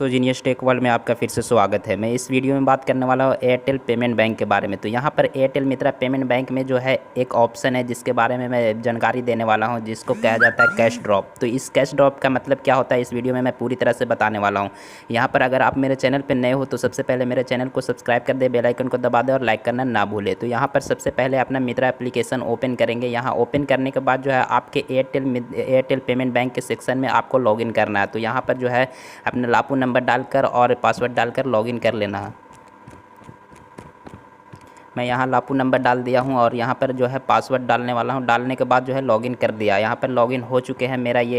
दोस्तों genius tech world में आपका फिर से स्वागत है। मैं इस वीडियो में बात करने वाला हूँ एयरटेल पेमेंट बैंक के बारे में। तो यहाँ पर एयरटेल मित्रा पेमेंट बैंक में जो है एक ऑप्शन है जिसके बारे में मैं जानकारी देने वाला हूँ, जिसको कहा जाता है कैश ड्रॉप। तो इस कैश ड्रॉप का मतलब क्या होता है इस वीडियो में मैं पूरी तरह से बताने वाला हूँ। यहाँ पर अगर आप मेरे चैनल पर नए हो तो सबसे पहले मेरे चैनल को सब्सक्राइब कर दे, बेल आइकन को दबा दे और लाइक करना ना भूले। तो यहाँ पर सबसे पहले अपना मित्रा एप्लीकेशन ओपन करेंगे। यहाँ ओपन करने के बाद जो है आपके एयरटेल पेमेंट बैंक के सेक्शन में आपको लॉगिन करना है। तो यहाँ पर जो है अपना लापू नंबर डालकर और पासवर्ड डालकर लॉगिन कर लेना है। मैं यहाँ लापू नंबर डाल दिया हूँ और यहाँ पर जो है पासवर्ड डालने वाला हूँ। डालने के बाद जो है लॉगिन कर दिया। यहाँ पर लॉगिन हो चुके हैं मेरा ये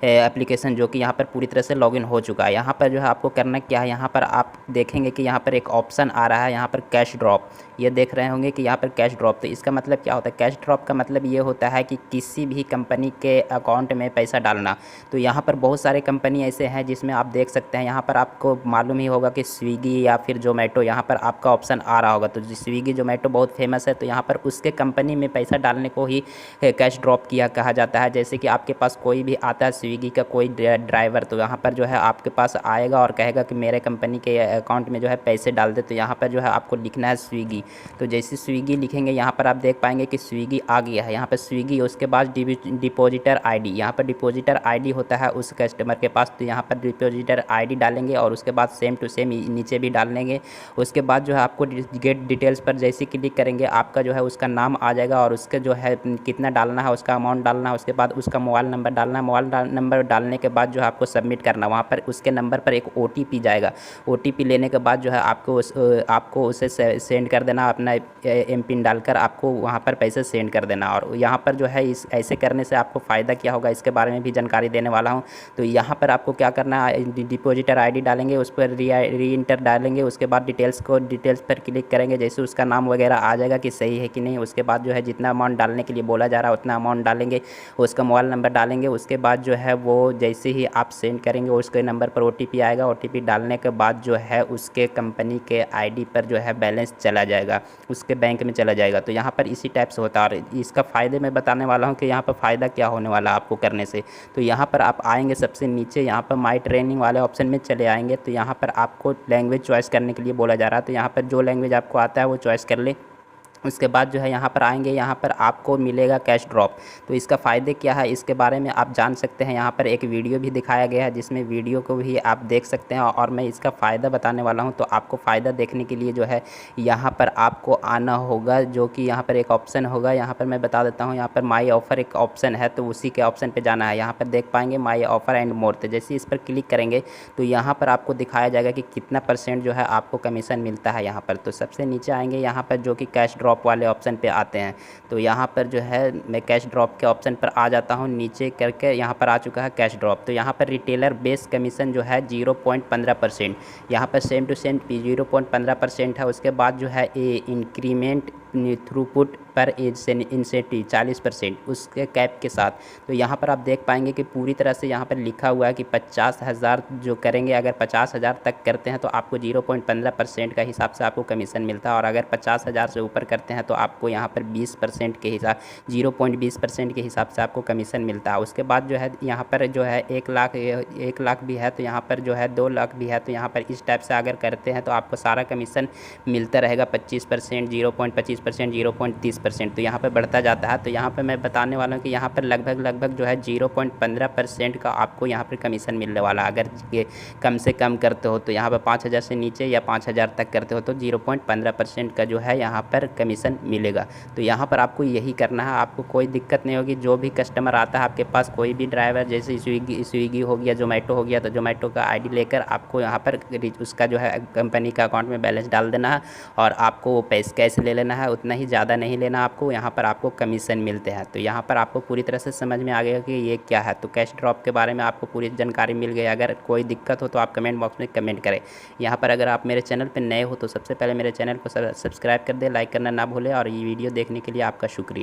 एप्लीकेशन, जो कि यहाँ पर पूरी तरह से लॉगिन हो चुका है। यहाँ पर जो है आपको करना क्या है, यहाँ पर आप देखेंगे कि यहाँ पर एक ऑप्शन आ रहा है, यहाँ पर कैश ड्रॉप। ये देख रहे होंगे कि यहाँ पर कैश ड्रॉप। तो इसका मतलब क्या होता है, कैश ड्रॉप का मतलब ये होता है कि किसी भी कंपनी के अकाउंट में पैसा डालना। तो यहाँ पर बहुत सारे कंपनी ऐसे हैं जिसमें आप देख सकते हैं, यहाँ पर आपको मालूम ही होगा कि स्विगी या फिर जोमेटो, यहाँ पर आपका ऑप्शन आ रहा होगा। तो स्विगी जोमेटो बहुत फेमस है, तो यहाँ पर उसके कंपनी में पैसा डालने को ही कैश ड्रॉप किया कहा जाता है। जैसे कि आपके पास कोई भी आता है स्विगी का कोई ड्राइवर, तो यहाँ पर जो है आपके पास आएगा और कहेगा कि मेरे कंपनी के अकाउंट में जो है पैसे डाल दे। तो यहाँ पर जो है आपको लिखना है स्विगी। तो जैसे स्विगी लिखेंगे यहाँ पर आप देख पाएंगे कि स्विगी आ गया है। यहाँ पर स्विगी, उसके बाद डिपॉजिटर आईडी, यहाँ पर डिपॉजिटर आईडी होता है उस कस्टमर के पास। तो यहाँ पर डिपॉजिटर आईडी डालेंगे और उसके बाद सेम टू सेम नीचे भी डाल लेंगे। उसके बाद जो है आपको गेट डिटेल्स पर जैसे क्लिक करेंगे आपका जो है उसका नाम आ जाएगा और उसका जो है कितना डालना है, उसका अमाउंट डालना है। उसके बाद उसका मोबाइल नंबर डालना है। मोबाइल नंबर डालने के बाद जो है आपको सबमिट करना, वहाँ पर उसके नंबर पर एक OTP जाएगा। OTP लेने के बाद जो है आपको उसे सेंड कर देना, अपना MPIN डालकर आपको वहाँ पर पैसे सेंड कर देना। और यहाँ पर जो है इस ऐसे करने से आपको फ़ायदा क्या होगा इसके बारे में भी जानकारी देने वाला हूँ। तो यहाँ पर आपको क्या करना है, डिपॉजिटर आईडी डालेंगे, उस पर री इंटर डालेंगे। उसके बाद डिटेल्स पर क्लिक करेंगे। जैसे उसका नाम वगैरह आ जाएगा कि सही है कि नहीं। उसके बाद जो है जितना अमाउंट डालने के लिए बोला जा रहा है उतना अमाउंट डालेंगे। उसका मोबाइल नंबर डालेंगे। उसके बाद जो है वो जैसे ही आप सेंड करेंगे उसके नंबर पर OTP आएगा। OTP डालने के बाद जो है उसके कंपनी के ID पर जो है बैलेंस चला जाएगा, उसके बैंक में चला जाएगा। तो यहाँ पर इसी टाइप से होता है। और इसका फ़ायदे मैं बताने वाला हूँ कि यहाँ पर फ़ायदा क्या होने वाला है आपको करने से। तो यहाँ पर आप आएंगे सबसे नीचे, यहाँ पर माई ट्रेनिंग वाले ऑप्शन में चले आएंगे। तो यहाँ पर आपको लैंग्वेज चॉइस करने के लिए बोला जा रहा है। तो यहाँ पर जो लैंग्वेज आपको आता है वो चॉइस कर ले। उसके बाद जो है यहाँ पर आएंगे, यहाँ पर आपको मिलेगा कैश ड्रॉप। तो इसका फ़ायदे क्या है इसके बारे में आप जान सकते हैं। यहाँ पर एक वीडियो भी दिखाया गया है जिसमें वीडियो को भी आप देख सकते हैं और मैं इसका फ़ायदा बताने वाला हूँ। तो आपको फ़ायदा देखने के लिए जो है यहाँ पर आपको आना होगा, जो कि यहाँ पर एक ऑप्शन होगा। यहाँ पर मैं बता देता हूँ, यहाँ पर माई ऑफ़र एक ऑप्शन है, तो उसी के ऑप्शन पर जाना है। यहाँ पर देख पाएंगे माई ऑफ़र एंड मोर। तो जैसे इस पर क्लिक करेंगे तो यहाँ पर आपको दिखाया जाएगा कि कितना % जो है आपको कमीशन मिलता है यहाँ पर। तो सबसे नीचे आएंगे यहाँ पर जो कि कैश ड्रॉप वाले ऑप्शन पे आते हैं। तो यहाँ पर जो है मैं कैश ड्रॉप के ऑप्शन पर आ जाता हूँ, नीचे करके यहाँ पर आ चुका है कैश ड्रॉप। तो यहाँ पर रिटेलर बेस कमीशन जो है 0.15%, यहाँ पर सेम टू सेम 0.15% है। उसके बाद जो है इंक्रीमेंट थ्रूपुट पर इंसेंटिव 40% उसके कैप के साथ। तो यहाँ पर आप देख पाएंगे कि पूरी तरह से यहाँ पर लिखा हुआ है कि 50,000 जो करेंगे, अगर 50,000 तक करते हैं तो आपको 0.15% का हिसाब से आपको कमीशन मिलता है। और अगर 50,000 से ऊपर करते हैं तो आपको यहाँ पर 20% के हिसाब 0.20% के हिसाब से आपको कमीशन मिलता है। उसके बाद जो है यहाँ पर जो है 1 लाख भी है, तो यहाँ पर जो है 2 लाख भी है। तो यहाँ पर इस टाइप से अगर करते हैं तो आपको सारा कमीशन मिलता रहेगा 25%, 0.25%, 0.30%। तो यहाँ पर बढ़ता जाता है। तो यहाँ पर मैं बताने वाला हूँ कि यहाँ पर लगभग जो है 0.15% का आपको यहाँ पर कमीशन मिलने वाला। अगर ये कम से कम करते हो तो यहाँ पर 5,000 से नीचे या 5,000 तक करते हो तो 0.15% का जो है यहाँ पर कमीशन मिलेगा। तो यहाँ पर आपको यही करना है, आपको कोई दिक्कत नहीं होगी। जो भी कस्टमर आता है आपके पास, कोई भी ड्राइवर, जैसे स्विगी हो गया, जोमेटो हो गया, तो जोमेटो का ID लेकर आपको यहाँ पर उसका जो है कंपनी का अकाउंट में बैलेंस डाल देना है और आपको वो पैसे कैसे ले लेना है, उतना ही ज़्यादा नहीं लेना आपको। यहाँ पर आपको कमीशन मिलते हैं। तो यहाँ पर आपको पूरी तरह से समझ में आ गया कि ये क्या है। तो कैश ड्रॉप के बारे में आपको पूरी जानकारी मिल गई। अगर कोई दिक्कत हो तो आप कमेंट बॉक्स में कमेंट करें। यहाँ पर अगर आप मेरे चैनल पर नए हो तो सबसे पहले मेरे चैनल को सब्सक्राइब कर दे, लाइक करना ना भूलें। और ये वीडियो देखने के लिए आपका शुक्रिया।